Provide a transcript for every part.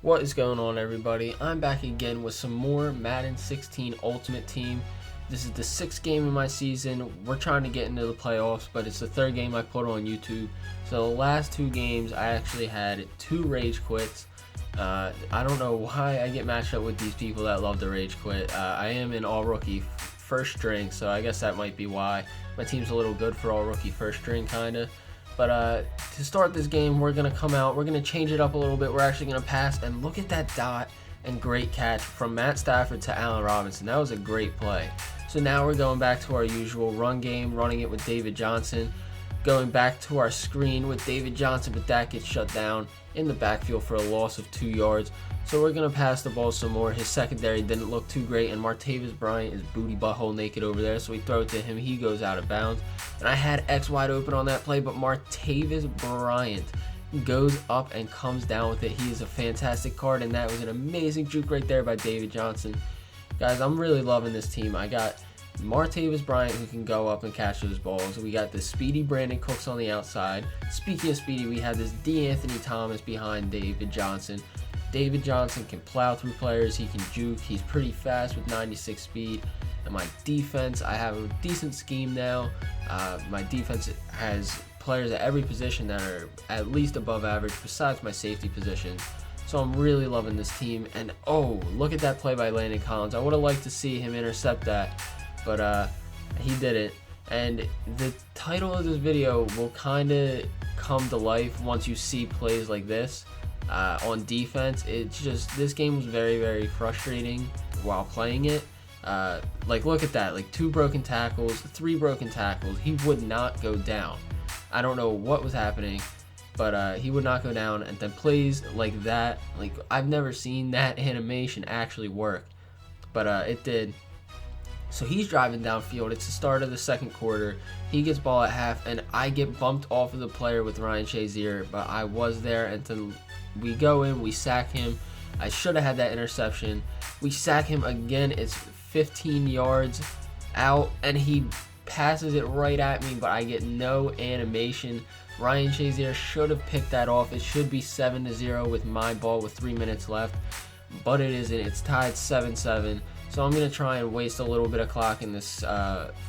What is going on, everybody? I'm back again with some more Madden 16 Ultimate Team. This is the 6th game of my season. We're trying to get into the playoffs, but it's the 3rd game I put on YouTube. So the last 2 games, I actually had 2 rage quits. I don't know why I get matched up with these people that love to rage quit. I am an all-rookie first string, so I guess that might be why. My team's a little good for all-rookie first string, kind of. But to start this game, we're going to come out. We're going to change it up a little bit. We're actually going to pass. And look at that dot and great catch from Matt Stafford to Allen Robinson. That was a great play. So now we're going back to our usual run game, running it with David Johnson. Going back to our screen with David Johnson, but that gets shut down in the backfield for a loss of 2 yards. So we're going to pass the ball some more. His secondary didn't look too great, and Martavis Bryant is booty butthole naked over there. So we throw it to him. He goes out of bounds. And I had X wide open on that play, but Martavis Bryant goes up and comes down with it. He is a fantastic card, and that was an amazing juke right there by David Johnson. Guys, I'm really loving this team. I got Martavis Bryant, who can go up and catch those balls. We got the speedy Brandon Cooks on the outside. Speaking of speedy, we have this Anthony Thomas behind David Johnson. David Johnson can plow through players. He can juke. He's pretty fast with 96 speed. And my defense, I have a decent scheme now. My defense has players at every position that are at least above average besides my safety positions. So I'm really loving this team. And oh, look at that play by Landon Collins. I would have liked to see him intercept that, but he didn't. And the title of this video will kind of come to life once you see plays like this on defense. It's just, this game was very, very frustrating while playing it. Like, look at that, like 2 broken tackles, 3 broken tackles. He would not go down. I don't know what was happening, but he would not go down. And then plays like that, like, I've never seen that animation actually work, but it did. So he's driving downfield. It's the start of the 2nd quarter. He gets ball at half, and I get bumped off of the player with Ryan Shazier, but I was there. And then we go in, we sack him. I should have had that interception. We sack him again. It's 15 yards out, and he passes it right at me, but I get no animation. Ryan Shazier should have picked that off. It should be 7-0 with my ball with 3 minutes left, but it isn't. It's tied 7-7. So I'm going to try and waste a little bit of clock in this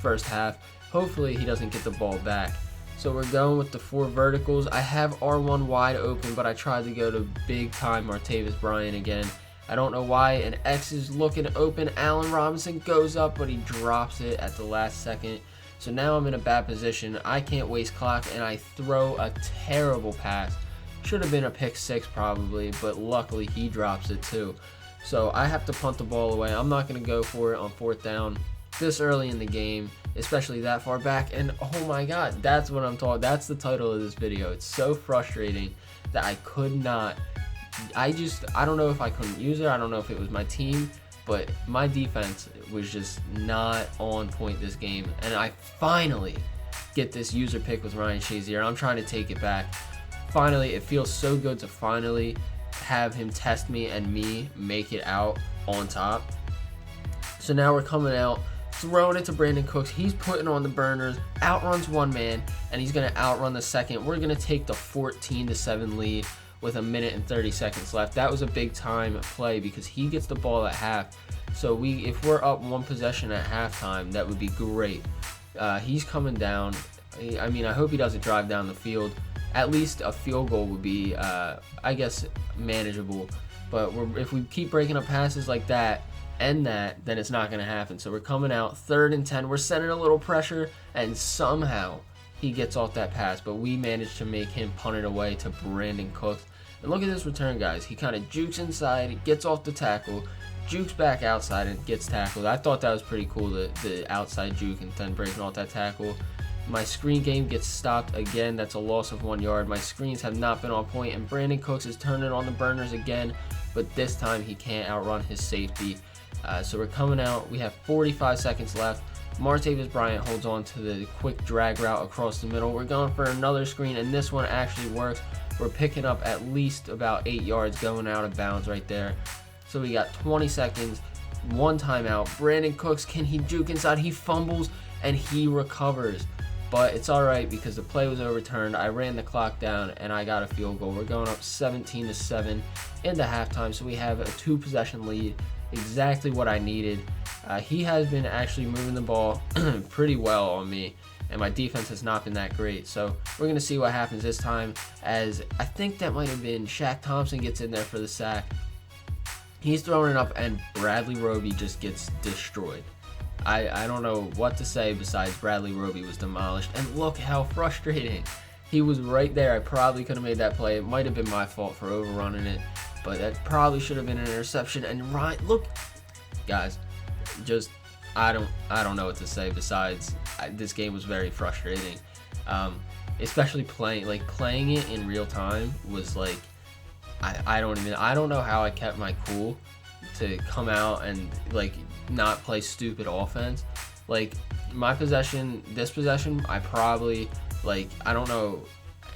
first half. Hopefully he doesn't get the ball back. So we're going with the 4 verticals. I have R1 wide open, but I tried to go to big time Martavis Bryant again. I don't know why. And X is looking open. Allen Robinson goes up, but he drops it at the last second. So now I'm in a bad position. I can't waste clock, and I throw a terrible pass. Should have been a pick 6 probably, but luckily he drops it too. So I have to punt the ball away. I'm not going to go for it on 4th down this early in the game, especially that far back. And oh my god, that's what I'm talking. That's the title of this video. It's so frustrating that I could not. I don't know if I couldn't use it. I don't know if it was my team, but my defense was just not on point this game. And I finally get this user pick with Ryan Shazier, and I'm trying to take it back. Finally, it feels so good to finally have him test me and me make it out on top. So now we're coming out, throwing it to Brandon Cooks. He's putting on the burners, outruns one man, and he's going to outrun the second. We're going to take the 14-7 lead with 1 minute and 30 seconds left. That was a big time play because he gets the ball at half. So if we're up 1 possession at halftime, that would be great. He's coming down. I mean, I hope he doesn't drive down the field. At least a field goal would be, I guess, manageable. But if we keep breaking up passes like that and that, then it's not going to happen. So we're coming out 3rd and 10. We're sending a little pressure, and somehow he gets off that pass. But we managed to make him punt it away to Brandon Cooks. And look at this return, guys. He kind of jukes inside, gets off the tackle, jukes back outside, and gets tackled. I thought that was pretty cool, the outside juke and then breaking off that tackle. My screen game gets stopped again. That's a loss of 1 yard. My screens have not been on point, and Brandon Cooks is turning on the burners again, but this time he can't outrun his safety. So we're coming out. We have 45 seconds left. Martavis Bryant holds on to the quick drag route across the middle. We're going for another screen, and this one actually works. We're picking up at least about 8 yards going out of bounds right there. So we got 20 seconds, 1 timeout. Brandon Cooks, can he juke inside? He fumbles, and he recovers. but it's all right because the play was overturned. I ran the clock down and I got a field goal. We're going up 17-7 into halftime, so we have a 2-possession lead, exactly what I needed. He has been actually moving the ball pretty well on me, and my defense has not been that great. So we're going to see what happens this time, as I think that might have been Shaq Thompson gets in there for the sack. He's throwing it up, and Bradley Roby just gets destroyed. I don't know what to say besides Bradley Roby was demolished, and look how frustrating. He was right there. I probably could have made that play. It might have been my fault for overrunning it, but that probably should have been an interception. And Ryan, look, guys, just I don't know what to say besides this game was very frustrating. Especially playing it in real time was like I don't know how I kept my cool to come out and like not play stupid offense. Like this possession, I probably I don't know,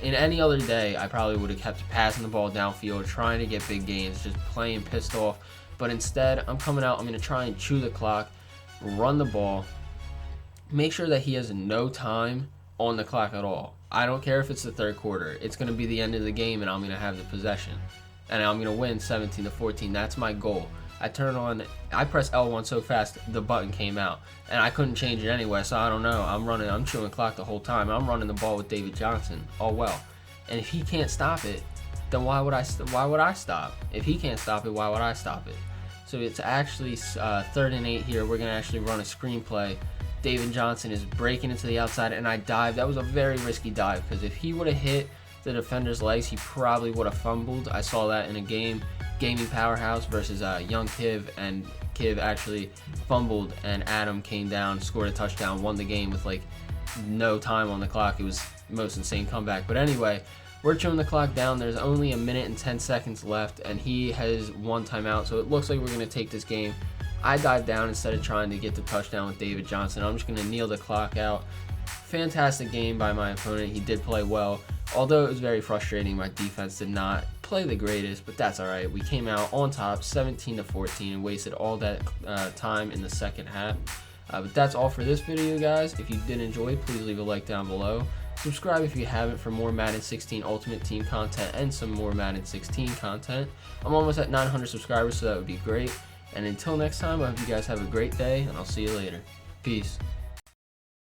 in any other day I probably would have kept passing the ball downfield, trying to get big gains, just playing pissed off. But instead, I'm coming out, I'm going to try and chew the clock, run the ball, make sure that he has no time on the clock at all. I don't care if it's the third quarter. It's going to be the end of the game, and I'm going to have the possession. And I'm going to win 17-14. That's my goal. I pressed L1 so fast, the button came out. And I couldn't change it anyway, so I don't know. I'm chewing the clock the whole time. I'm running the ball with David Johnson. Oh, well. And if he can't stop it, then why would I stop? If he can't stop it, why would I stop it? So it's actually 3rd and 8 here. We're going to actually run a screenplay. David Johnson is breaking into the outside, and I dive. That was a very risky dive, because if he would have hit the defender's legs, he probably would have fumbled. I saw that in a gaming powerhouse versus young Kiv, and Kiv actually fumbled, and Adam came down, scored a touchdown, won the game with no time on the clock. It was the most insane comeback. But anyway, we're chewing the clock down. There's only 1 minute and 10 seconds left, and he has 1 timeout, so it looks like we're going to take this game. I dive down instead of trying to get the touchdown with David Johnson. I'm just going to kneel the clock out. Fantastic game by my opponent. He did play well, although it was very frustrating. My defense did not play the greatest, but that's all right. We came out on top 17-14 and wasted all that time in the second half. But that's all for this video, guys. If you did enjoy, please leave a like down below. Subscribe if you haven't for more Madden 16 Ultimate Team content and some more Madden 16 content. I'm almost at 900 subscribers, so that would be great. And until next time, I hope you guys have a great day, and I'll see you later. Peace.